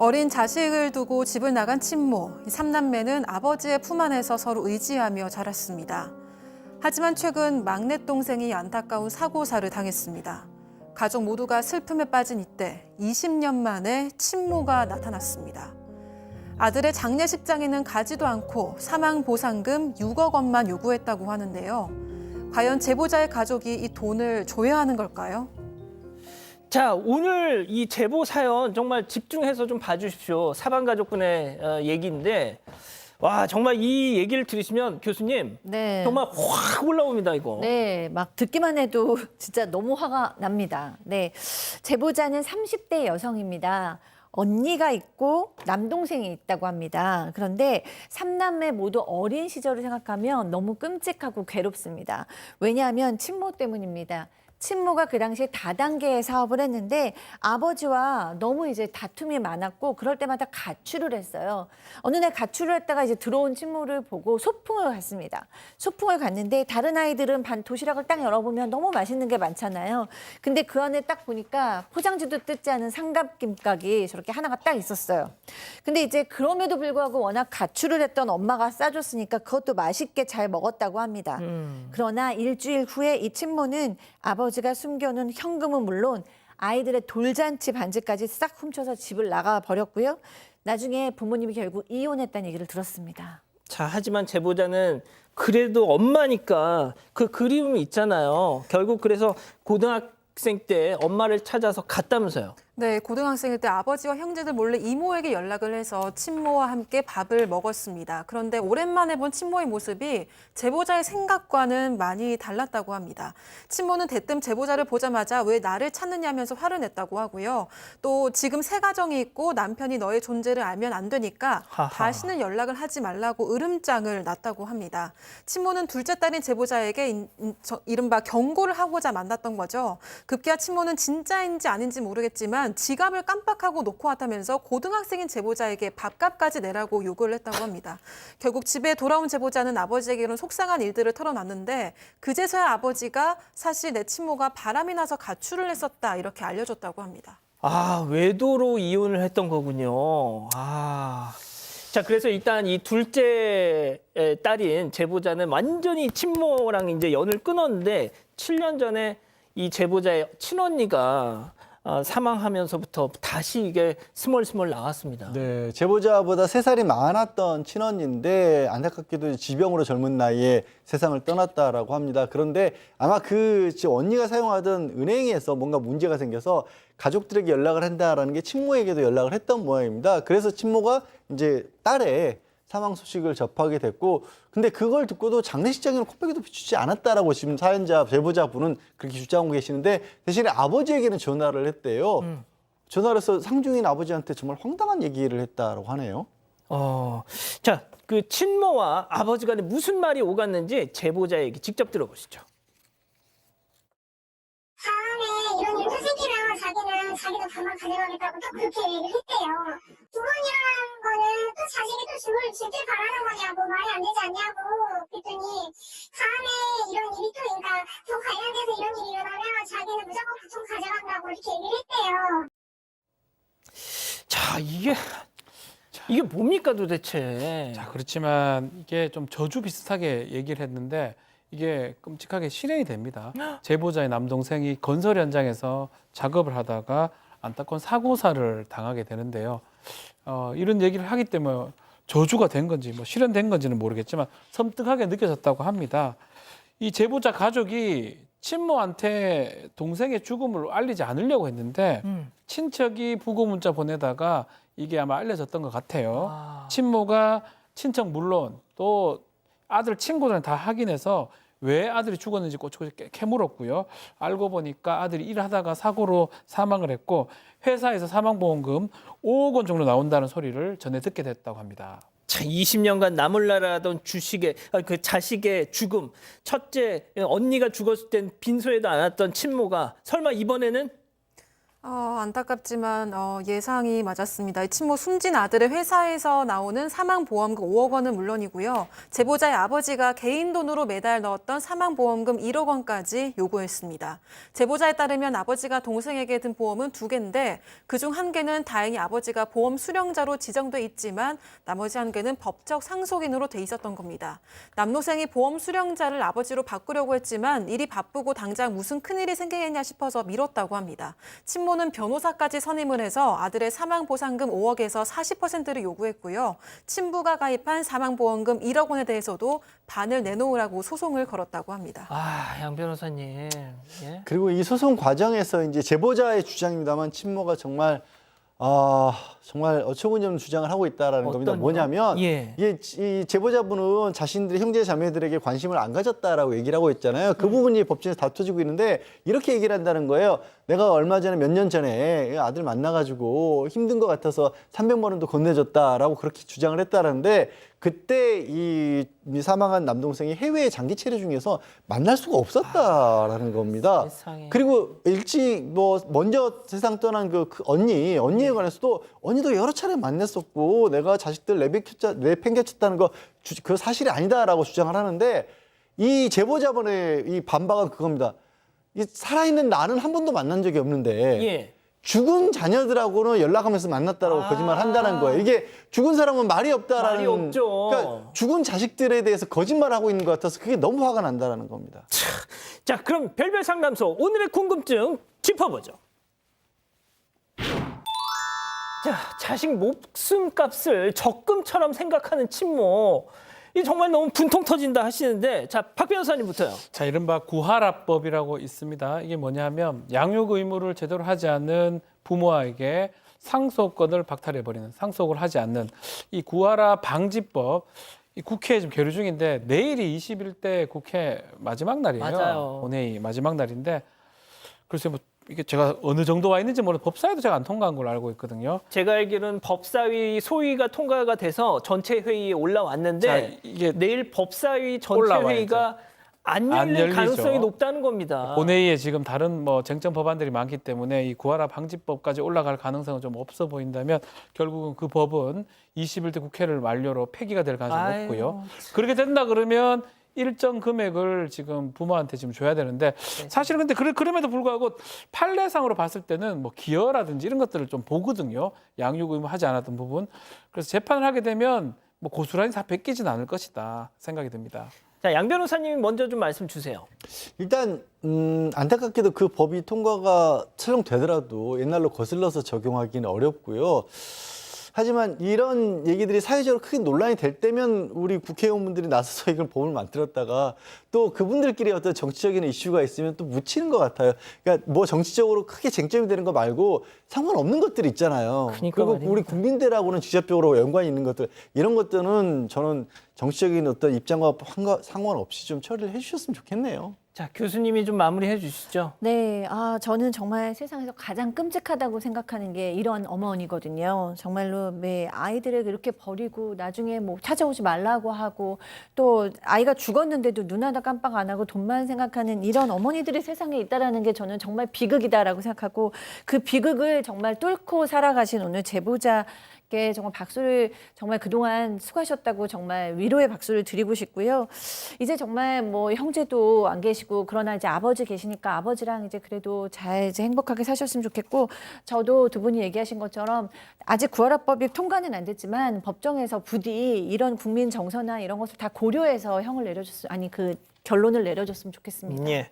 어린 자식을 두고 집을 나간 친모, 이 삼남매는 아버지의 품 안에서 서로 의지하며 자랐습니다. 하지만 최근 막내 동생이 안타까운 사고사를 당했습니다. 가족 모두가 슬픔에 빠진 이때 20년 만에 친모가 나타났습니다. 아들의 장례식장에는 가지도 않고 사망보상금 6억 원만 요구했다고 하는데요. 과연 제보자의 가족이 이 돈을 줘야 하는 걸까요? 자, 오늘 이 제보 사연 정말 집중해서 좀 봐주십시오. 사방 가족분의 얘기인데, 와, 정말 이 얘기를 들으시면 교수님, 네. 정말 확 올라옵니다, 이거. 네, 막 듣기만 해도 진짜 너무 화가 납니다. 네. 제보자는 30대 여성입니다. 언니가 있고 남동생이 있다고 합니다. 그런데 삼남매 모두 어린 시절을 생각하면 너무 끔찍하고 괴롭습니다. 왜냐하면 친모 때문입니다. 친모가 그 당시에 다단계 사업을 했는데 아버지와 너무 이제 다툼이 많았고 그럴 때마다 가출을 했어요. 어느 날 가출을 했다가 이제 들어온 친모를 보고 소풍을 갔습니다. 소풍을 갔는데 다른 아이들은 도시락을 딱 열어보면 너무 맛있는 게 많잖아요. 근데 그 안에 딱 보니까 포장지도 뜯지 않은 삼각김밥이 저렇게 하나가 딱 있었어요. 근데 이제 그럼에도 불구하고 워낙 가출을 했던 엄마가 싸줬으니까 그것도 맛있게 잘 먹었다고 합니다. 그러나 일주일 후에 이 친모는 아버지가 숨겨놓은 현금은 물론 아이들의 돌잔치 반지까지 싹 훔쳐서 집을 나가 버렸고요. 나중에 부모님이 결국 이혼했다는 얘기를 들었습니다. 자, 하지만 제보자는 그래도 엄마니까 그 그리움이 있잖아요. 결국 그래서 고등학생 때 엄마를 찾아서 갔다면서요. 네, 고등학생일 때 아버지와 형제들 몰래 이모에게 연락을 해서 친모와 함께 밥을 먹었습니다. 그런데 오랜만에 본 친모의 모습이 제보자의 생각과는 많이 달랐다고 합니다. 친모는 대뜸 제보자를 보자마자 왜 나를 찾느냐면서 화를 냈다고 하고요. 또 지금 새 가정이 있고 남편이 너의 존재를 알면 안 되니까 하하. 다시는 연락을 하지 말라고 으름장을 놨다고 합니다. 친모는 둘째 딸인 제보자에게 이른바 경고를 하고자 만났던 거죠. 급기야 친모는 진짜인지 아닌지 모르겠지만 지갑을 깜빡하고 놓고 왔다면서 고등학생인 제보자에게 밥값까지 내라고 요구를 했다고 합니다. 결국 집에 돌아온 제보자는 아버지에게는 속상한 일들을 털어놨는데 그제서야 아버지가 사실 내 친모가 바람이 나서 가출을 했었다 이렇게 알려줬다고 합니다. 아, 외도로 이혼을 했던 거군요. 아. 자, 그래서 일단 이 둘째 딸인 제보자는 완전히 친모랑 이제 연을 끊었는데 7년 전에 이 제보자의 친언니가 사망하면서부터 다시 이게 스멀스멀 나왔습니다. 네, 제보자보다 3살이 많았던 친언니인데 안타깝게도 지병으로 젊은 나이에 세상을 떠났다라고 합니다. 그런데 아마 그 언니가 사용하던 은행에서 뭔가 문제가 생겨서 가족들에게 연락을 한다라는 게 친모에게도 연락을 했던 모양입니다. 그래서 친모가 이제 딸의 사망 소식을 접하게 됐고, 근데 그걸 듣고도 장례식장에는 코빼기도 비추지 않았다라고 지금 사연자, 제보자분은 그렇게 주장하고 계시는데 대신에 아버지에게는 전화를 했대요. 전화를 해서 상중인 아버지한테 정말 황당한 얘기를 했다라고 하네요. 자, 그 친모와 아버지 간에 무슨 말이 오갔는지 제보자 얘기 직접 들어보시죠. 다음에 이런 일도 생기면 자기도 밥만 가져가겠다고 또 그렇게 얘기를 했대요. 두 번이라는 거는 또 자식이 또 죽을 줄길 바라는 거냐고 말이 안 되지 않냐고 그랬더니 다음에 이런 일이 또 그러니까 더 관련돼서 이런 일이 일어나면 자기는 무조건 보통 가져간다고 이렇게 얘기를 했대요. 자, 이게 뭡니까 도대체? 자, 그렇지만 이게 좀 저주 비슷하게 얘기를 했는데 이게 끔찍하게 실행이 됩니다. 제보자의 남동생이 건설 현장에서 작업을 하다가 안타까운 사고사를 당하게 되는데요. 이런 얘기를 하기 때문에 저주가 된 건지 뭐 실현된 건지는 모르겠지만 섬뜩하게 느껴졌다고 합니다. 이 제보자 가족이 친모한테 동생의 죽음을 알리지 않으려고 했는데 친척이 부고 문자 보내다가 이게 아마 알려졌던 것 같아요. 친모가 친척 물론 또 아들 친구들은 다 확인해서 왜 아들이 죽었는지 꼬치꼬치 캐물었고요. 알고 보니까 아들이 일하다가 사고로 사망을 했고 회사에서 사망보험금 5억 원 정도 나온다는 소리를 전해 듣게 됐다고 합니다. 자, 20년간 나몰라라던 그 자식의 죽음, 첫째 언니가 죽었을 땐 빈소에도 안 왔던 친모가 설마 이번에는 안타깝지만 예상이 맞았습니다. 이 친모 숨진 아들의 회사에서 나오는 사망보험금 5억 원은 물론이고요. 제보자의 아버지가 개인 돈으로 매달 넣었던 사망보험금 1억 원까지 요구했습니다. 제보자에 따르면 아버지가 동생에게 든 보험은 2개인데 그중 1개는 다행히 아버지가 보험 수령자로 지정돼 있지만 나머지 1개는 법적 상속인으로 돼 있었던 겁니다. 남동생이 보험 수령자를 아버지로 바꾸려고 했지만 일이 바쁘고 당장 무슨 큰일이 생기겠냐 싶어서 미뤘다고 합니다. 친모는 변호사까지 선임을 해서 아들의 사망보상금 5억에서 40%를 요구했고요. 친부가 가입한 사망보험금 1억 원에 대해서도 반을 내놓으라고 소송을 걸었다고 합니다. 양 변호사님. 예? 그리고 이 소송 과정에서 이제 제보자의 주장입니다만 친모가 정말 정말 어처구니 없는 주장을 하고 있다라는 겁니다. 어떤요? 뭐냐면 예. 이 제보자분은 자신들의 형제 자매들에게 관심을 안 가졌다라고 얘기를 하고 있잖아요. 그 부분이 법정에서 다투지고 있는데 이렇게 얘기를 한다는 거예요. 내가 얼마 전에 몇 년 전에 아들 만나가지고 힘든 것 같아서 300만 원도 건네줬다라고 그렇게 주장을 했다는데 그때 이 사망한 남동생이 해외에 장기 체류 중에서 만날 수가 없었다라는 겁니다. 세상에. 그리고 일찍 먼저 세상 떠난 그 언니에 관해서도 언니도 여러 차례 만났었고 내가 자식들 내팽개쳤다는 거 그 사실이 아니다라고 주장을 하는데 이 제보자분의 이 반박은 그겁니다. 이 살아있는 나는 한 번도 만난 적이 없는데 예. 죽은 자녀들하고는 연락하면서 만났다라고 거짓말한다는 거예요. 이게 죽은 사람은 말이 없다라는. 말이 없죠. 그러니까 죽은 자식들에 대해서 거짓말하고 있는 것 같아서 그게 너무 화가 난다라는 겁니다. 자, 그럼 별별 상담소 오늘의 궁금증 짚어보죠. 자, 자식 목숨값을 적금처럼 생각하는 친모. 이 정말 너무 분통 터진다 하시는데, 자, 박 변호사님부터요. 자, 이른바 구하라법이라고 있습니다. 이게 뭐냐면 양육 의무를 제대로 하지 않는 부모에게 상속권을 박탈해버리는, 상속을 하지 않는 이 구하라 방지법, 이 국회에 지금 계류 중인데 내일이 21대 국회 마지막 날이에요. 맞아요. 본회의 마지막 날인데 글쎄 뭐 이게 제가 어느 정도 와 있는지 모르는데 법사위도 제가 안 통과한 걸로 알고 있거든요. 제가 알기로는 법사위 소위가 통과가 돼서 전체 회의에 올라왔는데 자, 이게 내일 법사위 전체 올라와야죠. 회의가 안 안 열릴 열리죠. 가능성이 높다는 겁니다. 본회의에 지금 다른 뭐 쟁점 법안들이 많기 때문에 이 구하라 방지법까지 올라갈 가능성은 좀 없어 보인다면 결국은 그 법은 21대 국회를 만료로 폐기가 될 가능성이 아유, 높고요. 그렇게 된다 그러면 일정 금액을 지금 부모한테 지금 줘야 되는데 사실은 근데 그럼에도 불구하고 판례상으로 봤을 때는 뭐 기여라든지 이런 것들을 좀 보거든요. 양육 의무 하지 않았던 부분. 그래서 재판을 하게 되면 뭐 고스란히 다 베끼진 않을 것이다 생각이 듭니다. 자, 양 변호사님이 먼저 좀 말씀 주세요. 일단 안타깝게도 그 법이 통과가 설령되더라도 옛날로 거슬러서 적용하기는 어렵고요. 하지만 이런 얘기들이 사회적으로 크게 논란이 될 때면 우리 국회의원분들이 나서서 이걸 법을 만들었다가 또 그분들끼리 어떤 정치적인 이슈가 있으면 또 묻히는 것 같아요. 그러니까 뭐 정치적으로 크게 쟁점이 되는 거 말고 상관없는 것들이 있잖아요. 그러니까 그리고 말입니다. 우리 국민들하고는 직접적으로 연관이 있는 것들 이런 것들은 저는 정치적인 어떤 입장과 상관없이 좀 처리를 해주셨으면 좋겠네요. 자, 교수님이 좀 마무리해 주시죠. 네, 저는 정말 세상에서 가장 끔찍하다고 생각하는 게 이런 어머니거든요. 정말로 아이들을 이렇게 버리고 나중에 뭐 찾아오지 말라고 하고 또 아이가 죽었는데도 눈 하나 깜빡 안 하고 돈만 생각하는 이런 어머니들이 세상에 있다라는 게 저는 정말 비극이다라고 생각하고 그 비극을 정말 뚫고 살아가신 오늘 제보자 정말 박수를 정말 그동안 수고하셨다고 정말 위로의 박수를 드리고 싶고요. 이제 정말 뭐 형제도 안 계시고 그러나 이제 아버지 계시니까 아버지랑 이제 그래도 잘 이제 행복하게 사셨으면 좋겠고 저도 두 분이 얘기하신 것처럼 아직 구하라법이 통과는 안 됐지만 법정에서 부디 이런 국민 정서나 이런 것을 다 고려해서 결론을 내려줬으면 좋겠습니다. 예.